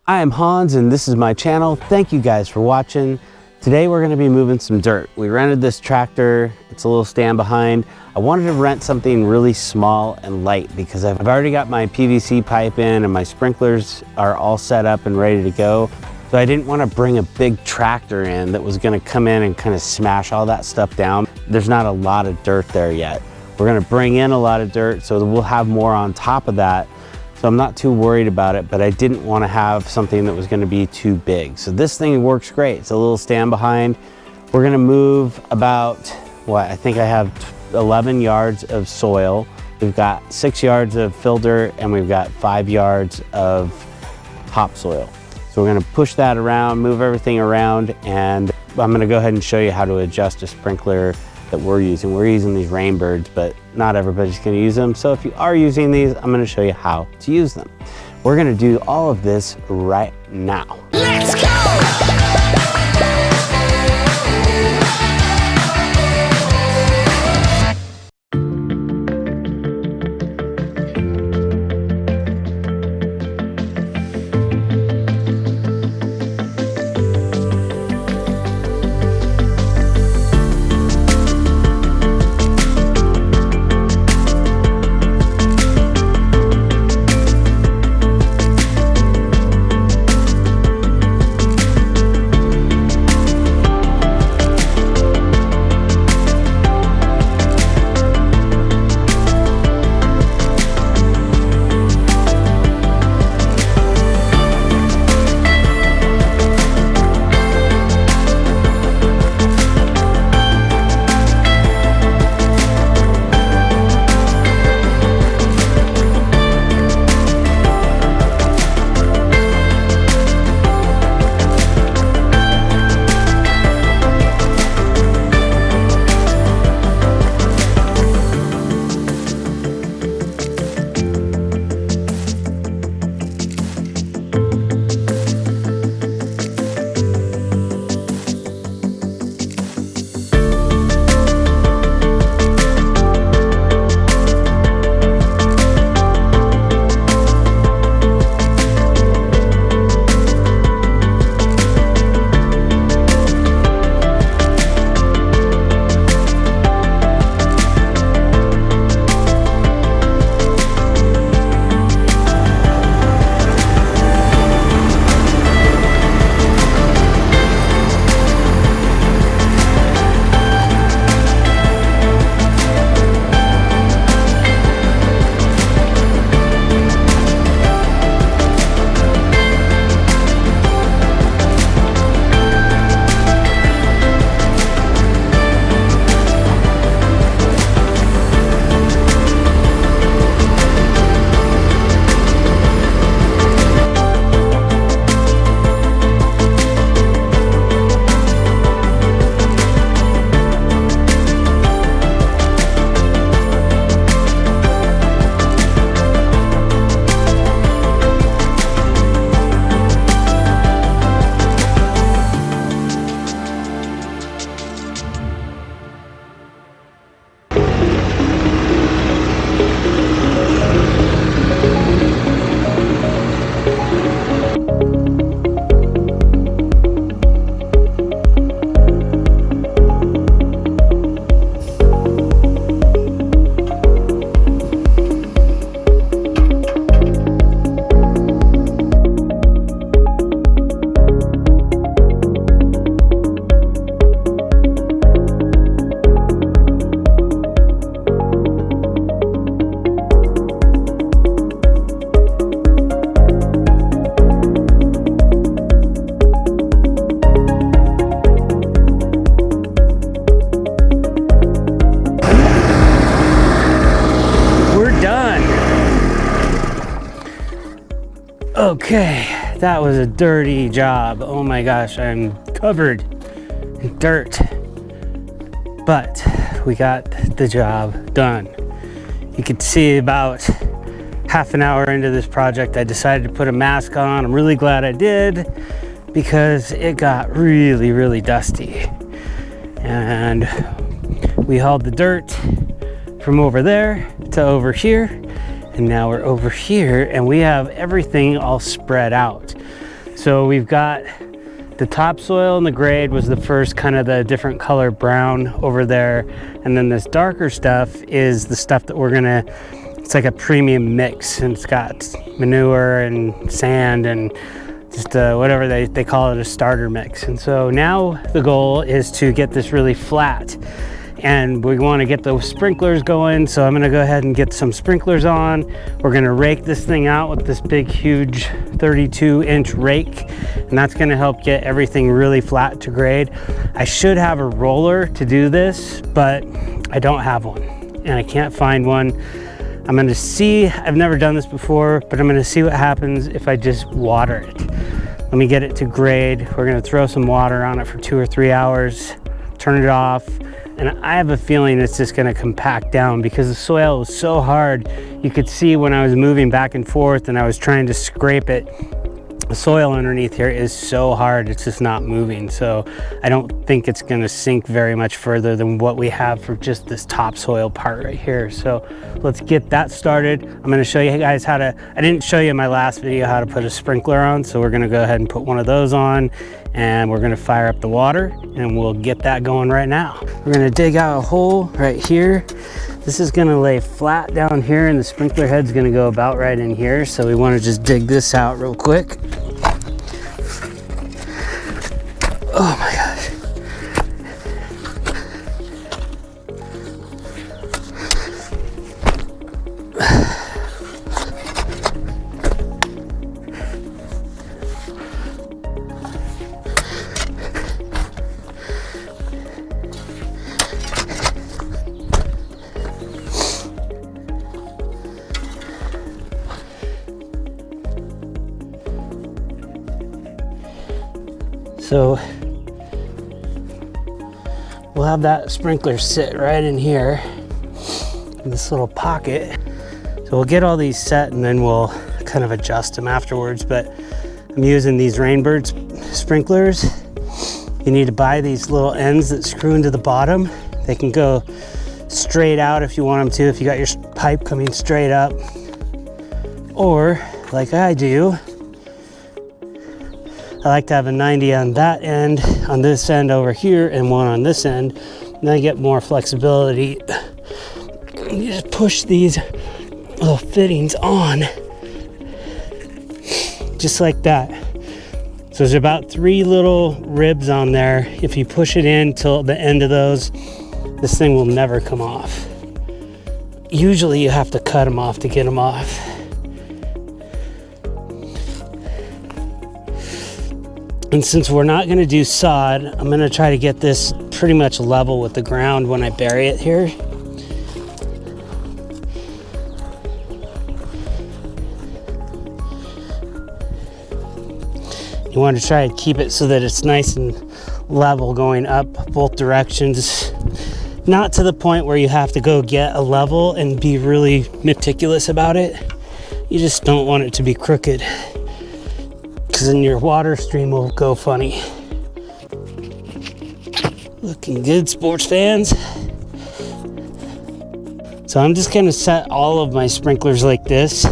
I am Hans and this is my channel. Thank you guys for watching. Today we're going to be moving some dirt. We rented this tractor. It's a little stand behind. I wanted to rent something really small and light because I've already got my PVC pipe in and my sprinklers are all set up and ready to go. So I didn't want to bring a big tractor in that was going to come in and kind of smash all that stuff down. There's not a lot of dirt there yet. We're going to bring in a lot of dirt so that we'll have more on top of that. So I'm not too worried about it, but I didn't want to have something that was going to be too big. So this thing works great. It's a little stand behind. We're going to move about, I think I have 11 yards of soil. We've got 6 yards of fill dirt and we've got 5 yards of topsoil. So we're going to push that around, move everything around, and I'm going to go ahead and show you how to adjust a sprinkler that we're using. We're using these Rainbirds, but not everybody's going to use them. So if you are using these, I'm going to show you how to use them. We're going to do all of this right now. Let's go! Okay, that was a dirty job. Oh my gosh, I'm covered in dirt. But we got the job done. You could see about half an hour into this project, I decided to put a mask on. I'm really glad I did because it got really, really dusty. And we hauled the dirt from over there to over here. And now we're over here and we have everything all spread out. So we've got the topsoil and the grade was the first kind of the different color brown over there. And then this darker stuff is the stuff that we're gonna, it's like a premium mix, and it's got manure and sand and just whatever they call it, a starter mix. And so now the goal is to get this really flat. And we want to get those sprinklers going, so I'm going to go ahead and get some sprinklers on. We're going to rake this thing out with this big huge 32-inch rake, and that's going to help get everything really flat to grade. I should have a roller to do this, but I don't have one and I can't find one. I'm going to see, I've never done this before, but I'm going to see what happens if I just water it. Let me get it to grade. We're going to throw some water on it for 2 or 3 hours, turn it off. And I have a feeling it's just gonna compact down because the soil is so hard. You could see when I was moving back and forth and I was trying to scrape it, the soil underneath here is so hard, it's just not moving. So I don't think it's gonna sink very much further than what we have for just this topsoil part right here. So let's get that started. I'm gonna show you guys how to, I didn't show you in my last video how to put a sprinkler on, so we're gonna go ahead and put one of those on, and we're gonna fire up the water and we'll get that going right now. We're gonna dig out a hole right here. This is gonna lay flat down here and the sprinkler head's gonna go about right in here. So we wanna just dig this out real quick. Oh my gosh. So we'll have that sprinkler sit right in here in this little pocket. So we'll get all these set and then we'll kind of adjust them afterwards. But I'm using these Rainbird sprinklers. You need to buy these little ends that screw into the bottom. They can go straight out if you want them to, if you got your pipe coming straight up. Or like I do, I like to have a 90 on that end, on this end over here, and one on this end. And I get more flexibility. You just push these little fittings on, just like that. So there's about 3 little ribs on there. If you push it in till the end of those, this thing will never come off. Usually you have to cut them off to get them off. And since we're not gonna do sod, I'm gonna try to get this pretty much level with the ground when I bury it here. You want to try to keep it so that it's nice and level going up both directions. Not to the point where you have to go get a level and be really meticulous about it. You just don't want it to be crooked, because then your water stream will go funny. Looking good, sports fans. So I'm just gonna set all of my sprinklers like this,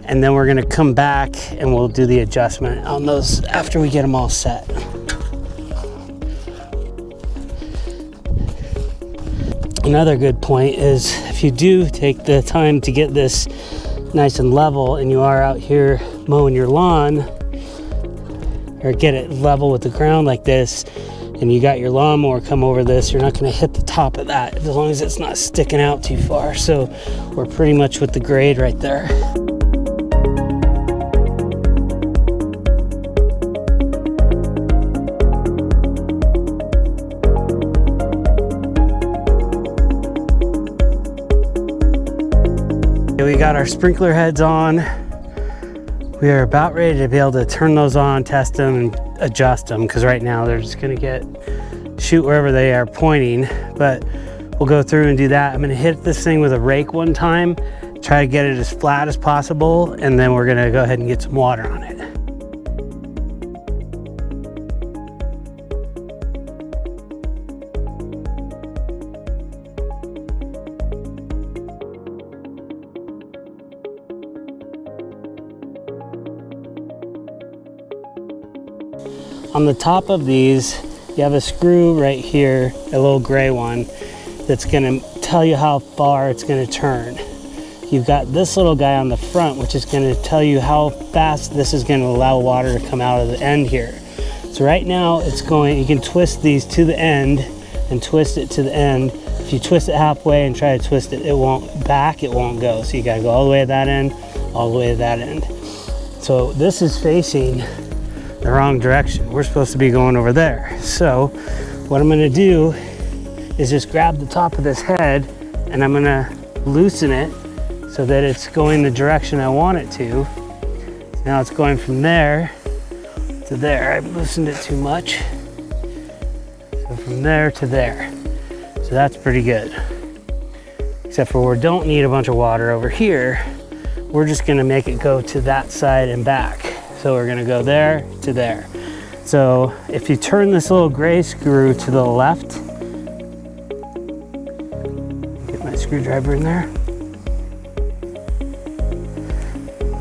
and then we're gonna come back and we'll do the adjustment on those after we get them all set. Another good point is if you do take the time to get this nice and level and you are out here mowing your lawn, or get it level with the ground like this, and you got your lawnmower come over this, you're not going to hit the top of that as long as it's not sticking out too far. So we're pretty much with the grade right there. We got our sprinkler heads on. We are about ready to be able to turn those on, test them, and adjust them, because right now they're just gonna shoot wherever they are pointing, but we'll go through and do that. I'm gonna hit this thing with a rake one time, try to get it as flat as possible, and then we're gonna go ahead and get some water on it. on the top of these, you have a screw right here, a little gray one, that's gonna tell you how far it's gonna turn. You've got this little guy on the front, which is gonna tell you how fast this is gonna allow water to come out of the end here. So right now it's going, you can twist these to the end and twist it to the end. If you twist it halfway and try to twist it, it won't go. So you gotta go all the way to that end, all the way to that end. So this is facing the wrong direction. We're supposed to be going over there. So what I'm gonna do is just grab the top of this head and I'm gonna loosen it so that it's going the direction I want it to. Now it's going from there to there. I've loosened it too much. So from there to there. So that's pretty good. Except for we don't need a bunch of water over here. We're just gonna make it go to that side and back. So we're gonna go there to there. So if you turn this little gray screw to the left, get my screwdriver in there.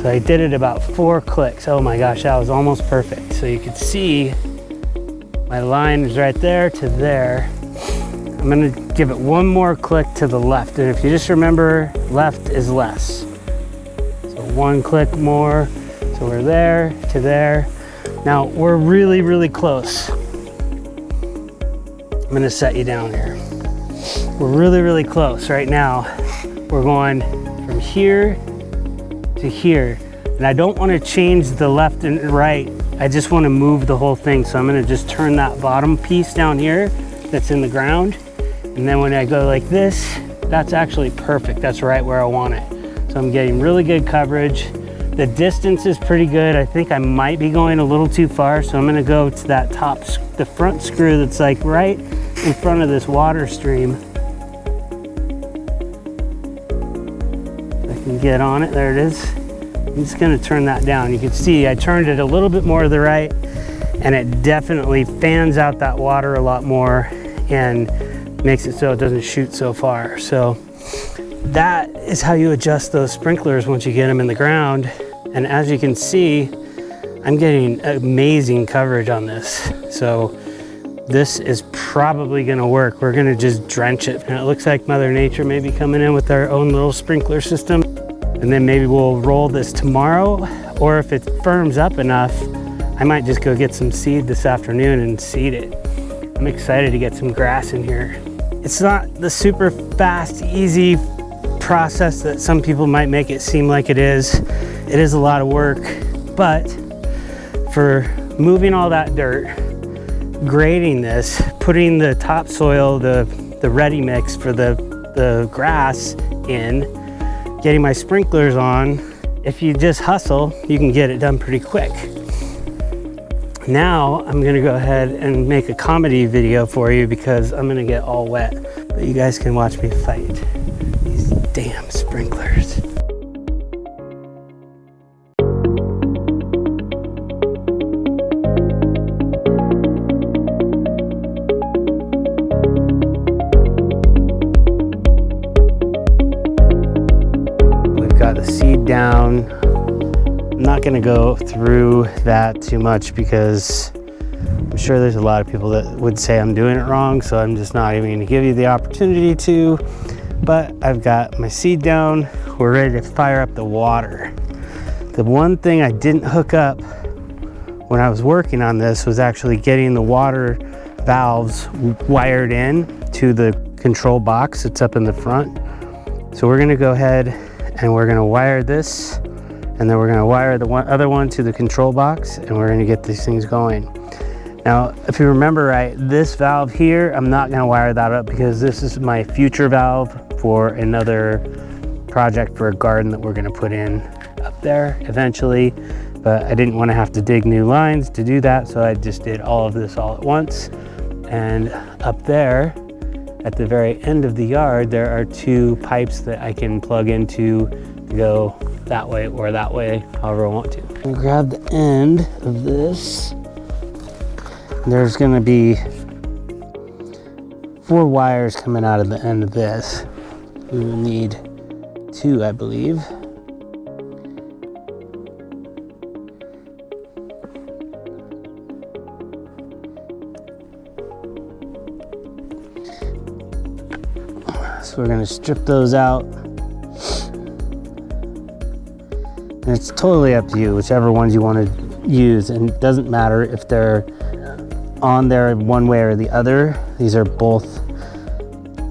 So I did it about 4 clicks. Oh my gosh, that was almost perfect. So you can see my line is right there to there. I'm gonna give it 1 more click to the left. And if you just remember, left is less. So 1 click more. So we're there to there. Now we're really, really close. I'm gonna set you down here. We're really, really close right now. We're going from here to here. And I don't wanna change the left and right. I just wanna move the whole thing. So I'm gonna just turn that bottom piece down here that's in the ground. And then when I go like this, that's actually perfect. That's right where I want it. So I'm getting really good coverage. The distance is pretty good. I think I might be going a little too far. So I'm gonna go to that top, the front screw that's like right in front of this water stream. If I can get on it, there it is. I'm just gonna turn that down. You can see I turned it a little bit more to the right and it definitely fans out that water a lot more and makes it so it doesn't shoot so far. So that is how you adjust those sprinklers once you get them in the ground. And as you can see, I'm getting amazing coverage on this. So this is probably gonna work. We're gonna just drench it. And it looks like Mother Nature may be coming in with our own little sprinkler system. And then maybe we'll roll this tomorrow, or if it firms up enough, I might just go get some seed this afternoon and seed it. I'm excited to get some grass in here. It's not the super fast, easy process that some people might make it seem like it is. It is a lot of work, but for moving all that dirt, grading this, putting the topsoil, the ready mix for the grass in, getting my sprinklers on, if you just hustle, you can get it done pretty quick. Now I'm gonna go ahead and make a comedy video for you because I'm gonna get all wet. But you guys can watch me fight these damn sprinklers. We've got the seed down. I'm not gonna go through that too much because I'm sure there's a lot of people that would say I'm doing it wrong, so I'm just not even gonna give you the opportunity to. But I've got my seed down. We're ready to fire up the water. The one thing I didn't hook up when I was working on this was actually getting the water valves wired in to the control box that's up in the front. So we're gonna go ahead and we're gonna wire this, and then we're gonna wire the other one to the control box, and we're gonna get these things going. Now, if you remember right, this valve here, I'm not gonna wire that up because this is my future valve for another project for a garden that we're gonna put in up there eventually. But I didn't wanna have to dig new lines to do that, so I just did all of this all at once. And up there, at the very end of the yard, there are 2 pipes that I can plug into to go that way or that way, however I want to. I'm gonna grab the end of this. There's gonna be 4 wires coming out of the end of this. We will need 2, I believe. So we're gonna strip those out. And it's totally up to you, whichever ones you want to use. And it doesn't matter if they're on there one way or the other. These are both.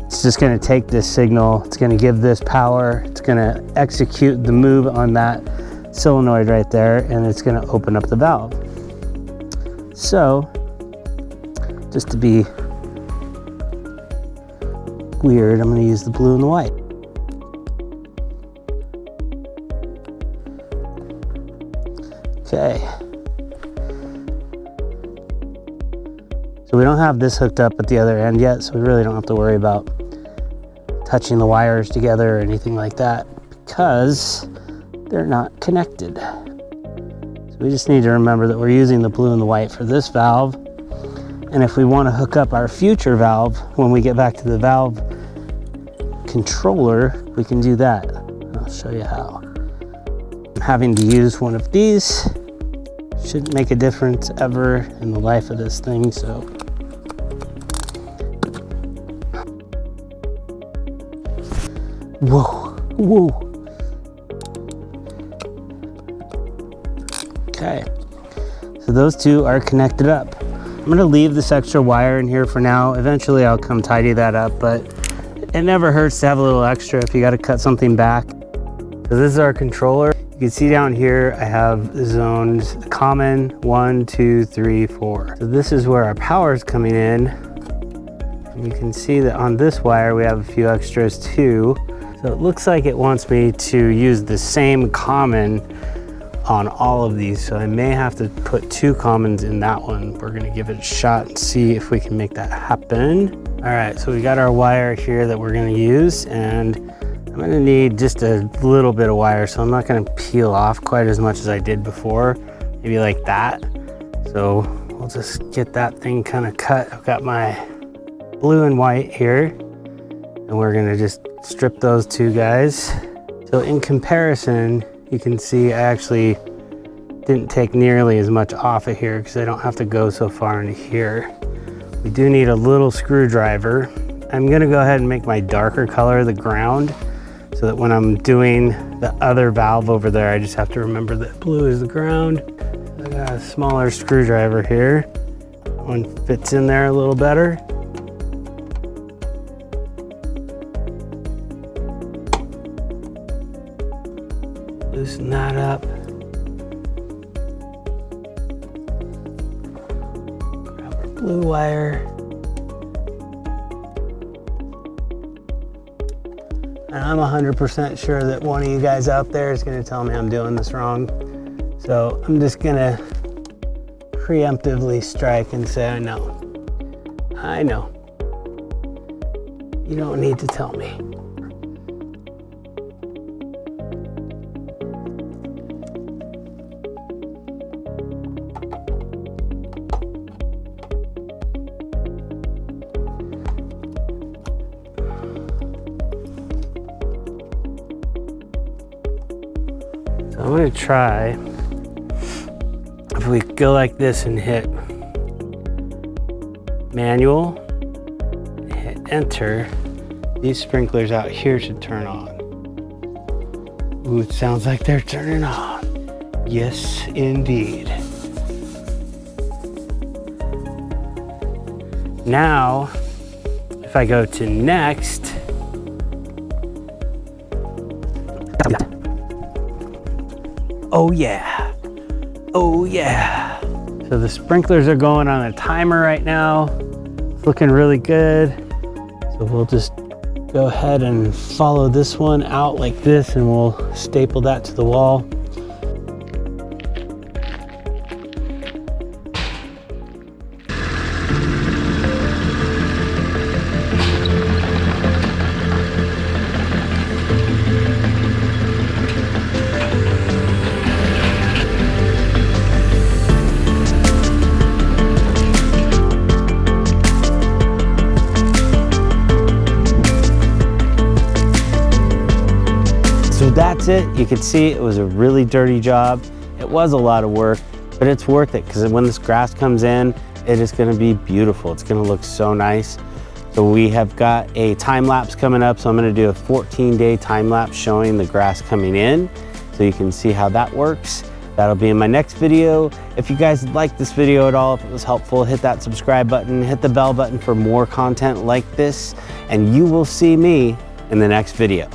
It's just gonna take this signal. It's gonna give this power. It's gonna execute the move on that solenoid right there, and it's gonna open up the valve. So, just to be weird, I'm gonna use the blue and the white. Okay. So we don't have this hooked up at the other end yet, so we really don't have to worry about touching the wires together or anything like that because they're not connected. So we just need to remember that we're using the blue and the white for this valve. And if we want to hook up our future valve, when we get back to the valve controller, we can do that. I'll show you how. Having to use one of these shouldn't make a difference ever in the life of this thing, so. Whoa, whoa. Okay, so those two are connected up. I'm gonna leave this extra wire in here for now. Eventually I'll come tidy that up, but it never hurts to have a little extra if you gotta cut something back. So this is our controller. You can see down here, I have zones common 1, 2, 3, 4. So this is where our power is coming in. And you can see that on this wire, we have a few extras too. So it looks like it wants me to use the same common on all of these. So I may have to put 2 commons in that one. We're gonna give it a shot and see if we can make that happen. All right, so we got our wire here that we're gonna use, and I'm gonna need just a little bit of wire, so I'm not gonna peel off quite as much as I did before, maybe like that. So we'll just get that thing kind of cut. I've got my blue and white here, and we're gonna just strip those 2 guys. So in comparison, you can see I actually didn't take nearly as much off of here because I don't have to go so far into here. We do need a little screwdriver. I'm gonna go ahead and make my darker color the ground, so that when I'm doing the other valve over there, I just have to remember that blue is the ground. I got a smaller screwdriver here. One fits in there a little better. Loosen that up. Grab our blue wire. And I'm 100% sure that one of you guys out there is gonna tell me I'm doing this wrong. So I'm just gonna preemptively strike and say, I know. I know. You don't need to tell me. I'm gonna try, if we go like this and hit manual, hit enter, these sprinklers out here should turn on. Ooh, it sounds like they're turning on. Yes, indeed. Now, if I go to next, oh yeah, oh yeah. So the sprinklers are going on a timer right now. It's looking really good. So we'll just go ahead and follow this one out like this, and we'll staple that to the wall. So that's it. You can see it was a really dirty job. It was a lot of work, but it's worth it because when this grass comes in, it is going to be beautiful. It's going to look so nice. So we have got a time lapse coming up. So I'm gonna do a 14-day time lapse showing the grass coming in, so you can see how that works. That'll be in my next video. If you guys liked this video at all, if it was helpful, hit that subscribe button, hit the bell button for more content like this, and you will see me in the next video.